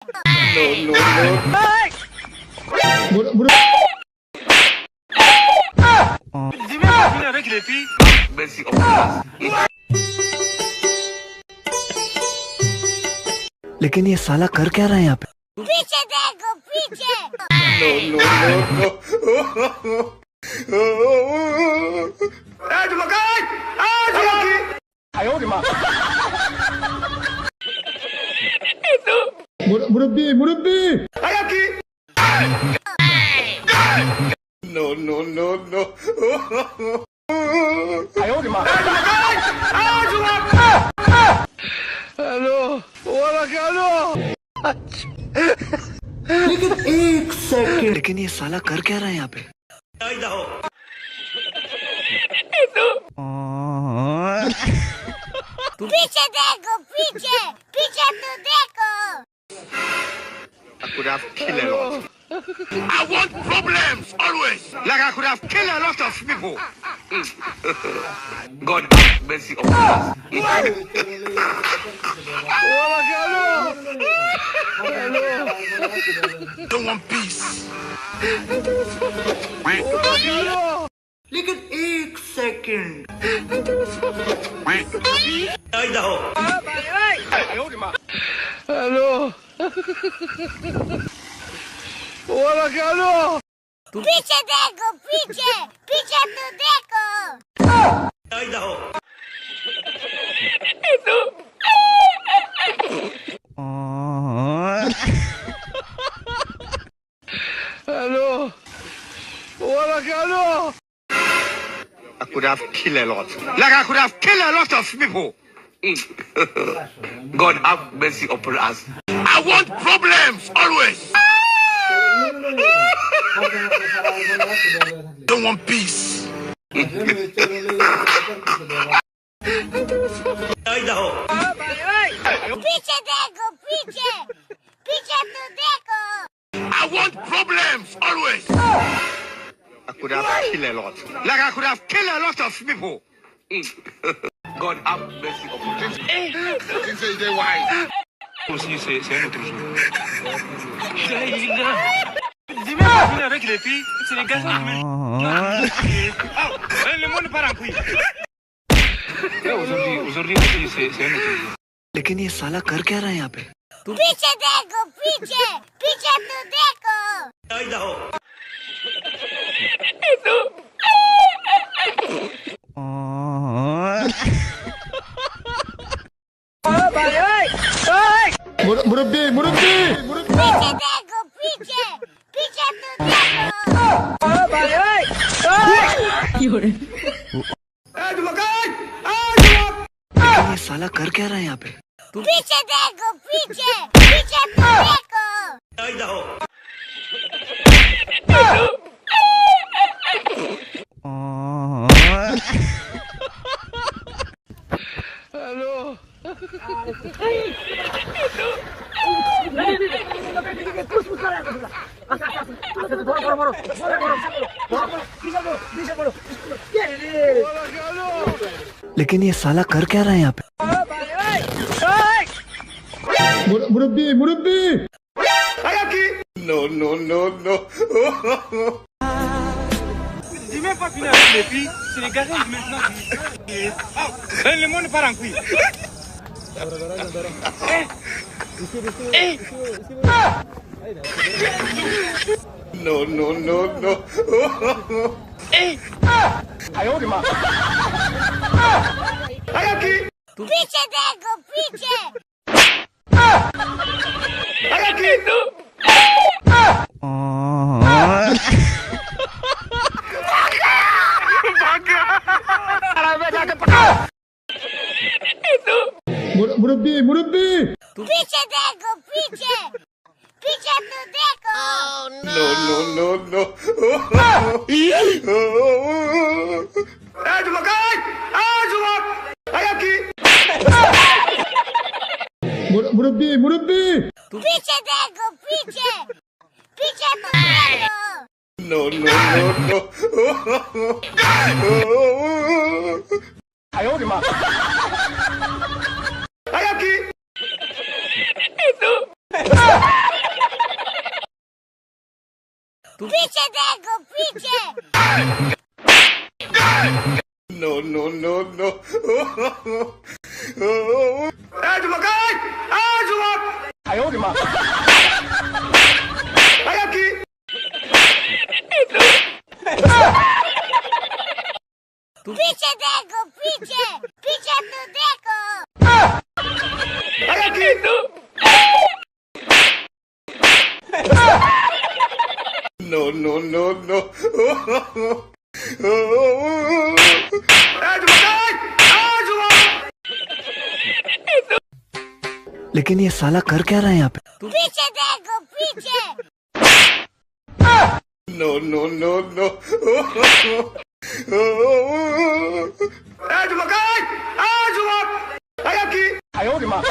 No, no, no. avec les filles. Merci. लेकिन ये साला कर क्या रहा है यहाँ पे? पीछे देखो पीछे। No, no, no. मुरब्बी No, no, no. लेकिन ये साला कर क्या रहा है यहाँ पे? पीछे देखो पीछे पीछे तो देखो। I could have killed a lot. I want problems always. Like I could have killed a lot of people. God have mercy upon us. Don't want peace. लेकिन एक सेकंड पीछे देखो पीछे पीछे तो देखो। I could have killed a lot. Like I could have killed a lot of people. God have mercy upon us. I want problems always. Don't want peace. पीछे देखो पीछे पीछे तो देखो। I want problems always. I could have killed a lot. Like I could have killed a lot of people. God have mercy upon us. Say why? Aussi, c'est un autre jour. Dis-moi pas venir avec les filles, c'est les garçons qui me... Le monde part en couille. Aujourd'hui aussi, c'est un autre jour. लेकिन ये साला कर क्या रहा है यहाँ पे? पीछे देखो पीछे पीछे तो देखो। मुरब्बी पीछे देखो पीछे पीछे तो देखो। लेकिन ये साला कर क्या रहा है यहाँ पे? पीछे देखो पीछे पीछे तो देखो। लेकिन ये साला कर क्या रहा है यहाँ पे? मुरब्बी No. Dis-moi pas venir avec les filles, c'est les garçons qui maintenant... Le monde part en couille. No. पीछे देखो पीछे। मुरब्बी पीछे देखो पीछे पीछे तो देखो। No. मुरब्बी पीछे देखो पीछे पीछे तो देखो। No. पीछे देखो पीछे No, no, no, no. Eh, Jumakai! Ah, Jumak! 哎呦我的妈！ Ay, aquí! पीछे देखो पीछे पीछे तो देखो Ay, aquí! No, no, no, no. Eh, Jumakai! Ah, Jumak! लेकिन ये साला कर क्या रहा है यहाँ पे? पीछे देखो पीछे No, no, no, no. Eh, Jumakai! Ah, Jumak! Ay, aquí! 哎呦我的妈！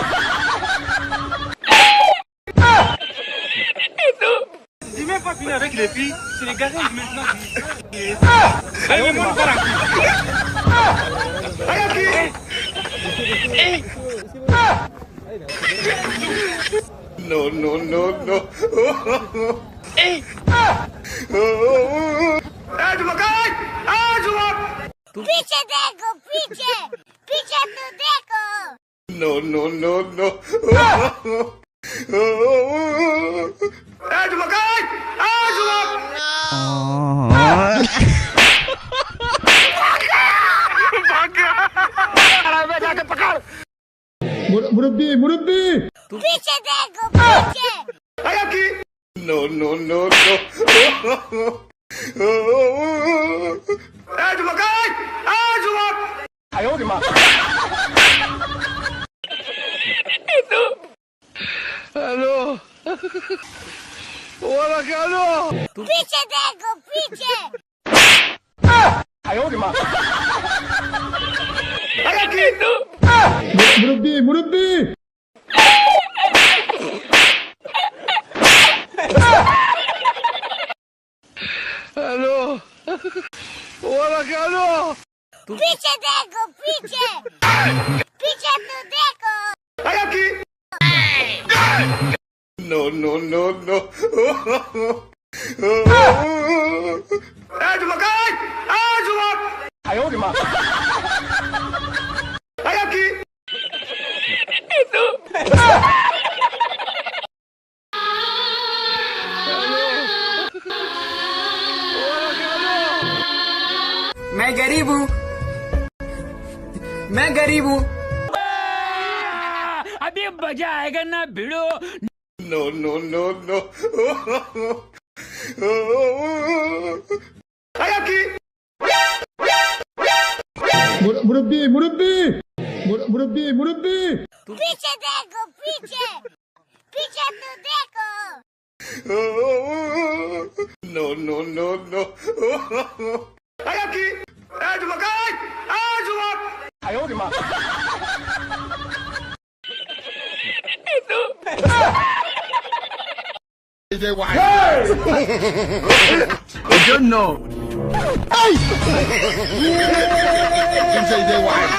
Dis même pas fini avec les filles, c'est les garés maintenant qui... Allez, moi, par Ay, aquí! No, no, no, no. Eh, Jumakai! Ah, Jumak! पीछे देखो पीछे पीछे तो देखो No, no, no, no. Eh, Jumakai! Ah, Jumak! मुरब्बी मुरब्बी पीछे देखो पीछे Ay, aquí! No, no, no, no. Eh, Jumakai! Ah, Jumak! 哎呦我的妈！ Hello. Hola, Carlos. पीछे देखो पीछे 哎呦我的妈！ Ay, aquí! मुरब्बी मुरब्बी Hello. Hola, Carlos. पीछे देखो पीछे पीछे तो देखो Ay, aquí! No, no, no, no. Eh, Jumakai! Ah, Jumak! 哎呦我的妈！ Ay, aquí! मैं गरीब हूँ मैं गरीब हूँ अभी मजा आएगा ना भिड़ो No, no, no, no. Ay, aquí! मुरब्बी मुरब्बी मुरब्बी मुरब्बी पीछे देखो पीछे पीछे तो देखो No, no, no, no. Ay, aquí! Eh, Jumakai! Ah, Jumak! 哎呦我的妈！ You know. Hey! You say they white.